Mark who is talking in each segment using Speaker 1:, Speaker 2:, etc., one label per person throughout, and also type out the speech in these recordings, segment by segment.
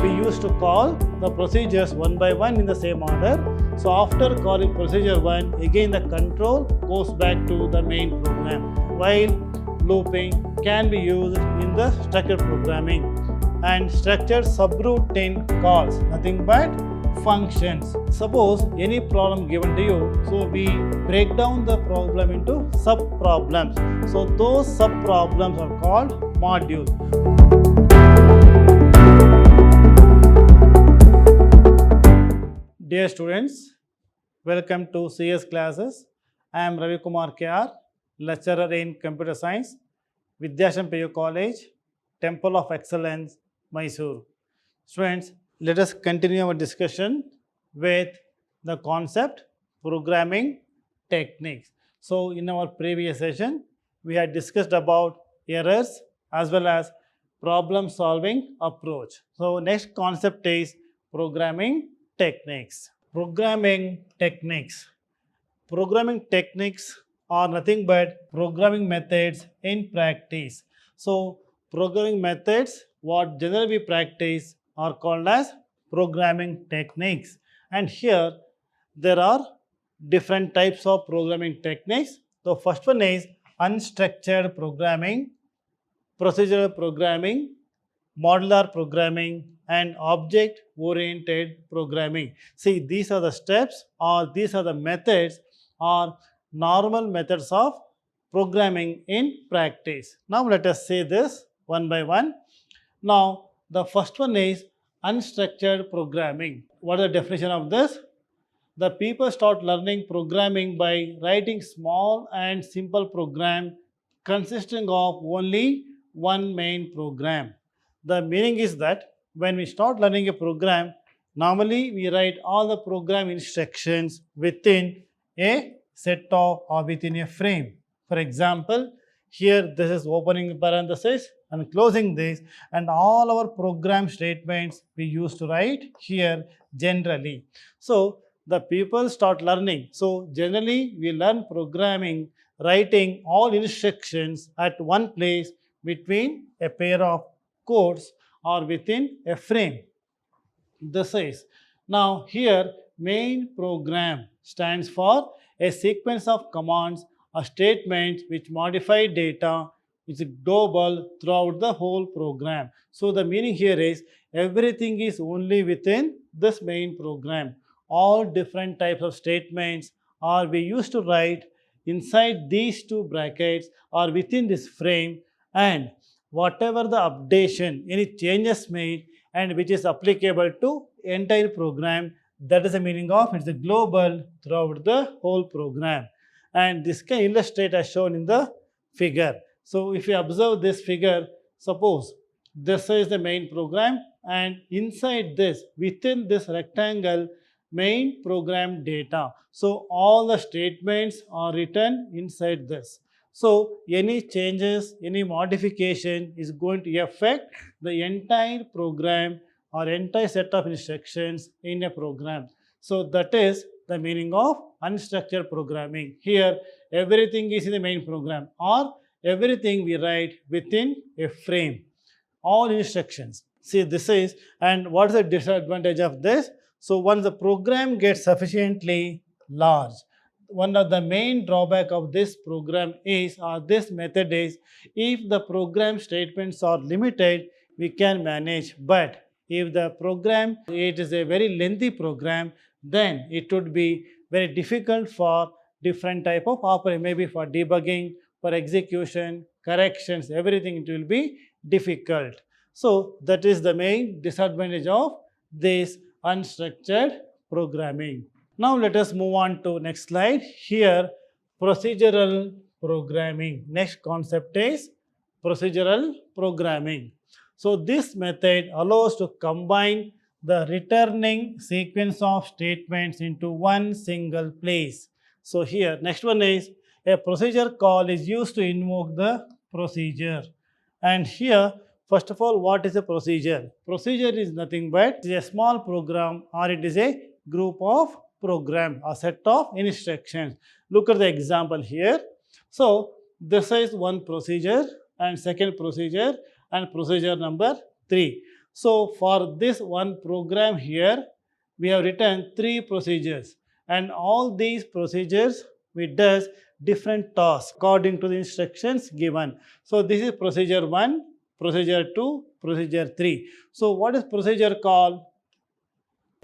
Speaker 1: we used to call the procedures one by one in the same order. So after calling procedure 1, again the control goes back to the main program. While looping can be used in the structured programming, and structured subroutine calls nothing but functions. Suppose any problem given to you, so we break down the problem into sub-problems. So those sub-problems are called modules. Dear students, welcome to CS classes. I am Ravi Kumar KR, lecturer in Computer Science, Vidhyaashram PU College, Temple of Excellence, Mysore. Students, let us continue our discussion with the concept programming techniques. So in our previous session, we had discussed about errors as well as problem solving approach. So next concept is programming techniques. Programming techniques. Programming techniques are nothing but programming methods in practice. So programming methods, what generally we practice, are called as programming techniques. And here there are different types of programming techniques. The first one is unstructured programming, procedural programming, modular programming, and object-oriented programming. See, these are the steps or these are the methods or normal methods of programming in practice. Now let us say this one by one. Now the first one is unstructured programming. What is the definition of this? The people start learning programming by writing small and simple program consisting of only one main program. The meaning is that when we start learning a program, normally we write all the program instructions within a set of or within a frame. For example, here this is opening parenthesis and closing this, and all our program statements we used to write here generally. So the people start learning. So generally we learn programming writing all instructions at one place between a pair of codes or within a frame. This is now here main program stands for a sequence of commands or statements which modify data which is global throughout the whole program. So the meaning here is everything is only within this main program. All different types of statements are we used to write inside these two brackets or within this frame, and whatever the updation, any changes made and which is applicable to entire program, that is the meaning of it's a global throughout the whole program. And this can illustrate as shown in the figure. So if you observe this figure, suppose this is the main program and inside this, within this rectangle, main program data. So all the statements are written inside this. So any changes, any modification is going to affect the entire program or entire set of instructions in a program. So that is the meaning of unstructured programming. Here everything is in the main program or everything we write within a frame. All instructions. See, this is, and what is the disadvantage of this? So once the program gets sufficiently large, one of the main drawback of this program is, or this method is, if the program statements are limited, we can manage. But if the program, it is a very lengthy program, then it would be very difficult for different type of operation, maybe for debugging, for execution, corrections, everything it will be difficult. So that is the main disadvantage of this unstructured programming. Now let us move on to next slide. Here procedural programming. Next concept is procedural programming. So this method allows to combine the returning sequence of statements into one single place. So here next one is a procedure call is used to invoke the procedure. And here first of all, what is a procedure? Procedure is nothing but a small program or it is a group of program, a set of instructions. Look at the example here. So this is one procedure and second procedure and procedure number 3. So for this one program here, we have written 3 procedures, and all these procedures we does different tasks according to the instructions given. So this is procedure 1, procedure 2, procedure 3. So what is procedure called?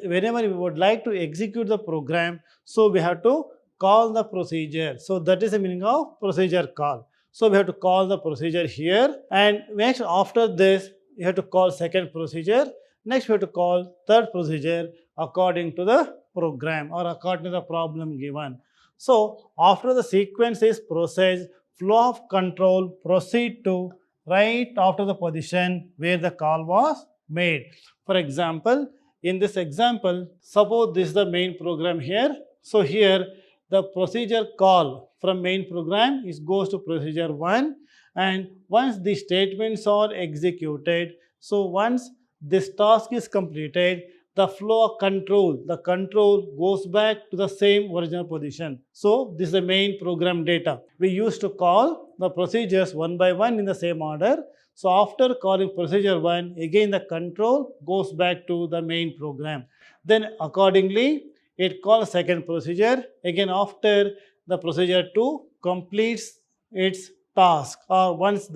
Speaker 1: Whenever we would like to execute the program, so we have to call the procedure. So that is the meaning of procedure call. So we have to call the procedure here, and next after this you have to call second procedure. Next we have to call third procedure according to the program or according to the problem given. So after the sequence is processed, flow of control proceed to right after the position where the call was made. For example, in this example, suppose this is the main program here. So here the procedure call from main program goes to procedure 1, and once the statements are executed, so once this task is completed, the flow of control, the control goes back to the same original position. So this is the main program data. We used to call the procedures one by one in the same order. So after calling procedure 1, again the control goes back to the main program. Then accordingly, it calls second procedure. Again after the procedure 2 completes its task, or once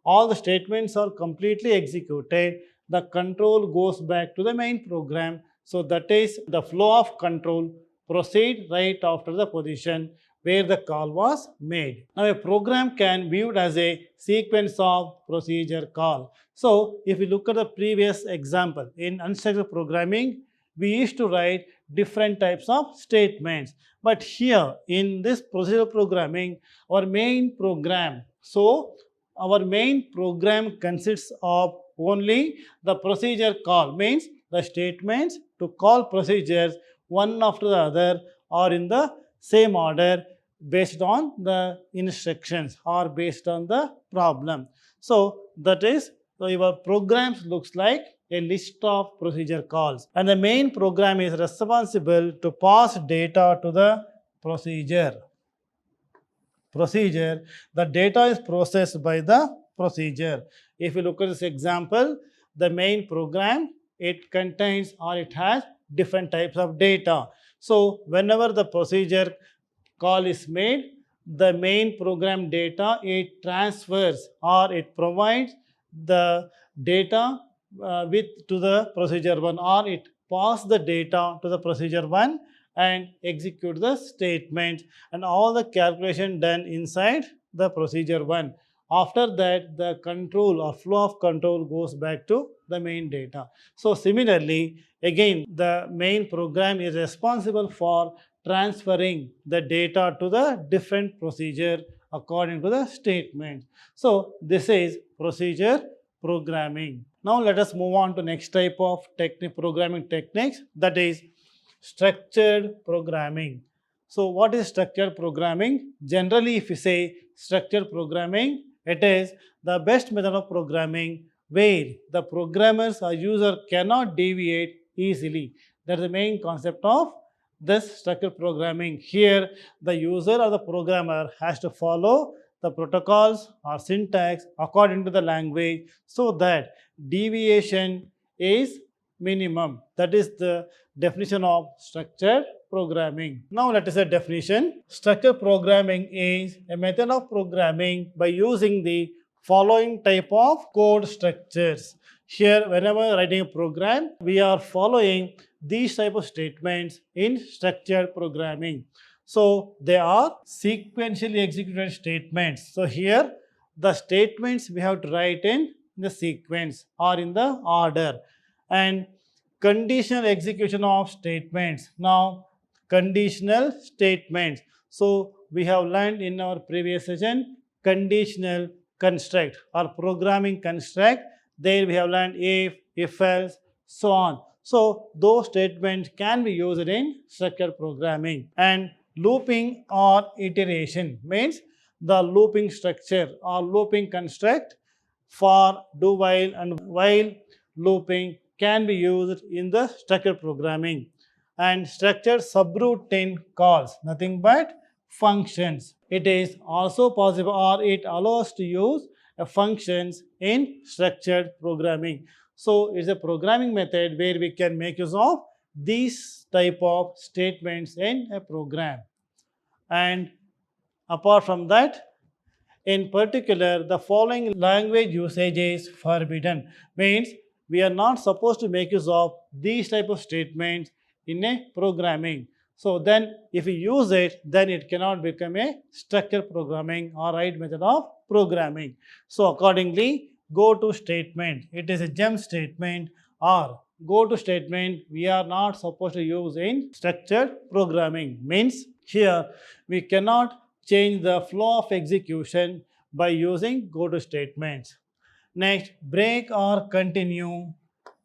Speaker 1: all the statements are completely executed, the control goes back to the main program. So that is the flow of control proceed right after the position where the call was made. Now a program can be viewed as a sequence of procedure call. So if we look at the previous example, in unstructured programming, we used to write different types of statements. But here in this procedural programming, our main program, so our main program consists of only the procedure call, means the statements to call procedures one after the other or in the same order based on the instructions or based on the problem. So that is, so your programs looks like a list of procedure calls, and the main program is responsible to pass data to the procedure. The data is processed by the procedure. If you look at this example, the main program, it contains or it has different types of data. So whenever the procedure call is made, the main program data, it transfers or it provides the data to the procedure 1, or it pass the data to the procedure 1 and execute the statement and all the calculation done inside the procedure 1. After that, the control or flow of control goes back to the main data. So similarly, again, the main program is responsible for transferring the data to the different procedure according to the statement. So this is procedure programming. Now let us move on to next type of programming techniques, that is structured programming. So what is structured programming? Generally, if you say structured programming, it is the best method of programming where the programmers or user cannot deviate easily. That is the main concept of this structured programming. Here, the user or the programmer has to follow the protocols or syntax according to the language so that deviation is minimum. That is the definition of structured programming. Now let us say definition. Structured programming is a method of programming by using the following type of code structures. Here, whenever writing a program, we are following these type of statements in structured programming. So they are sequentially executed statements. So here the statements we have to write in the sequence or in the order. And conditional execution of statements. Now conditional statements. So we have learned in our previous session conditional construct or programming construct. There we have learned if else, so on. So those statements can be used in structured programming. And looping or iteration means the looping structure or looping construct for do while and while looping can be used in the structured programming. And structured subroutine calls, nothing but functions. It is also possible or it allows to use functions in structured programming. So it's a programming method where we can make use of these type of statements in a program. And apart from that, in particular, the following language usage is forbidden. Means we are not supposed to make use of these type of statements in a programming. So then if we use it, then it cannot become a structured programming or right method of programming. So accordingly, go to statement. It is a gem statement or go to statement we are not supposed to use in structured programming. Means here we cannot change the flow of execution by using go to statements. Next, break or continue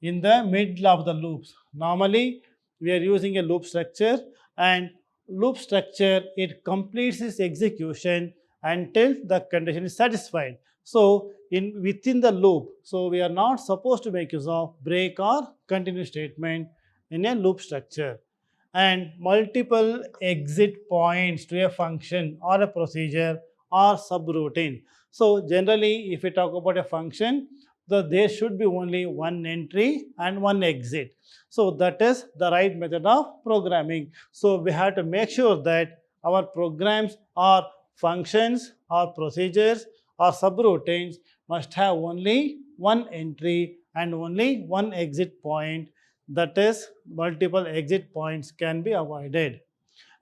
Speaker 1: in the middle of the loops. Normally, we are using a loop structure, and loop structure, it completes its execution until the condition is satisfied. So within the loop, so we are not supposed to make use of break or continue statement in a loop structure. And multiple exit points to a function or a procedure or subroutine. So generally, if we talk about a function, there should be only one entry and one exit. So that is the right method of programming. So we have to make sure that our programs or functions or procedures or subroutines must have only one entry and only one exit point. That is, multiple exit points can be avoided.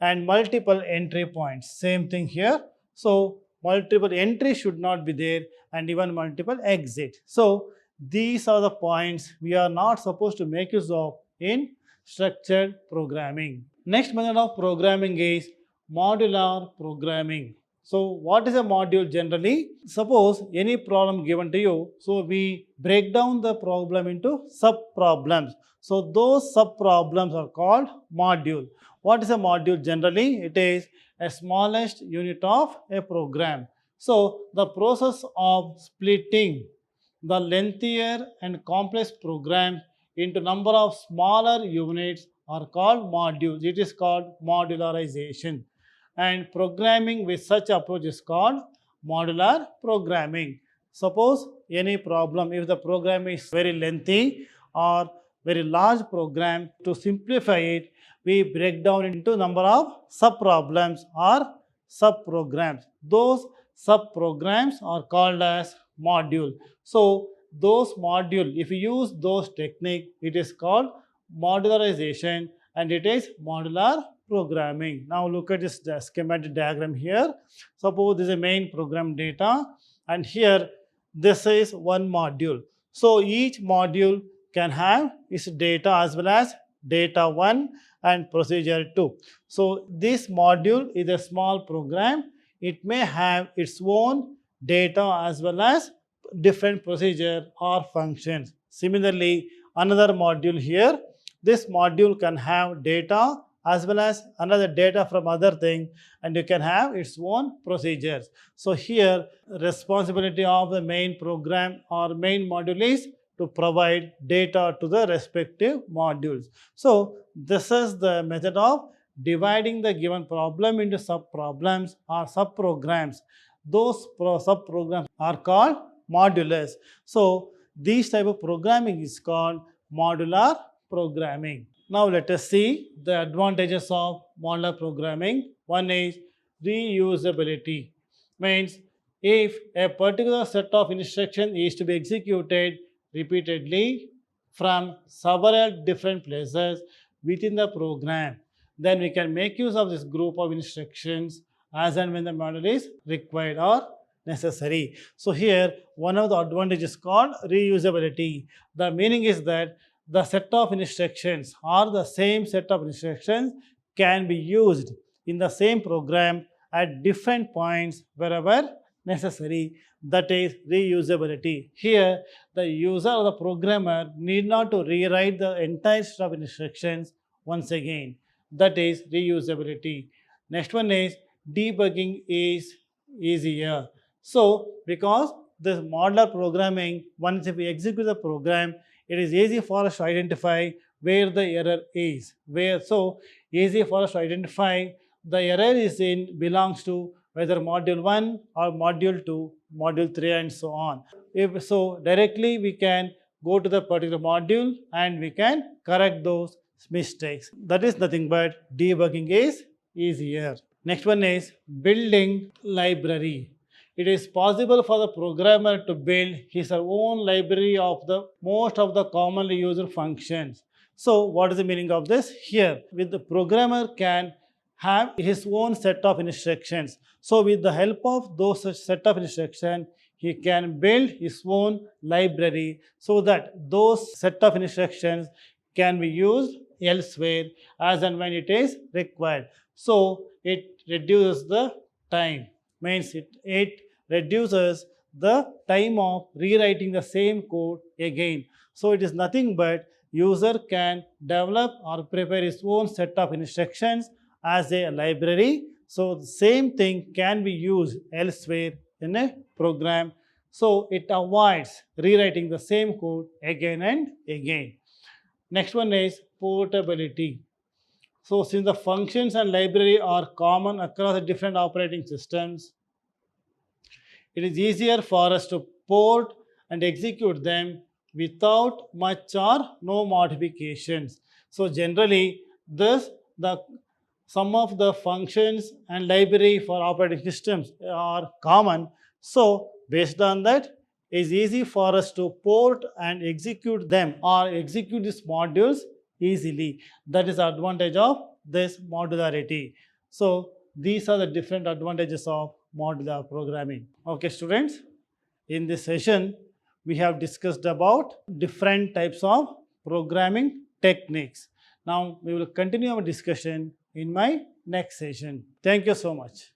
Speaker 1: And multiple entry points, same thing here. So multiple entries should not be there, and even multiple exit. So these are the points we are not supposed to make use of in structured programming. Next method of programming is modular programming. So what is a module generally? Suppose any problem given to you, so we break down the problem into sub-problems. So those sub-problems are called module. What is a module generally? It is a smallest unit of a program. So the process of splitting the lengthier and complex program into number of smaller units are called modules. It is called modularization. And programming with such approach is called modular programming. Suppose any problem, if the program is very lengthy or very large program, to simplify it, we break down into number of sub-problems or sub-programs. Those sub-programs are called as module. So those module, if you use those technique, it is called modularization and it is modular programming. Now look at this schematic diagram here. Suppose this is a main program data, and here this is one module. So each module can have its data as well as data 1 and procedure 2. So this module is a small program. It may have its own data as well as different procedure or functions. Similarly, another module here, this module can have data as well as another data from other thing, and you can have its own procedures. So here responsibility of the main program or main module is to provide data to the respective modules. So this is the method of dividing the given problem into sub-problems or sub-programs. Those sub-programs are called modulars. So these type of programming is called modular programming. Now let us see the advantages of modular programming. One is reusability. Means if a particular set of instructions is to be executed repeatedly from several different places within the program, then we can make use of this group of instructions as and when the module is required or necessary. So here one of the advantages called reusability. The meaning is that the set of instructions or the same set of instructions can be used in the same program at different points wherever necessary. That is reusability. Here the user or the programmer need not to rewrite the entire set of instructions once again. That is reusability. Next one is debugging is easier. So because this modular programming, once if we execute the program, it is easy for us to identify where the error is. So easy for us to identify the error is in belongs to whether module 1 or module 2, module 3 and so on. If so, directly we can go to the particular module and we can correct those mistakes. That is nothing but debugging is easier. Next one is building library. It is possible for the programmer to build his or own library of the most of the commonly used functions. So what is the meaning of this? Here, with the programmer can have his own set of instructions. So with the help of those set of instructions, he can build his own library so that those set of instructions can be used elsewhere as and when it is required. So it reduces the time, means it reduces the time of rewriting the same code again. So it is nothing but user can develop or prepare his own set of instructions as a library. So the same thing can be used elsewhere in a program. So it avoids rewriting the same code again and again. Next one is portability. So since the functions and library are common across the different operating systems, it is easier for us to port and execute them without much or no modifications. So generally, some of the functions and library for operating systems are common. So based on that, it is easy for us to port and execute them or execute these modules easily. That is the advantage of this modularity. So these are the different advantages of modular programming. Okay, students, in this session, we have discussed about different types of programming techniques. Now, we will continue our discussion in my next session. Thank you so much.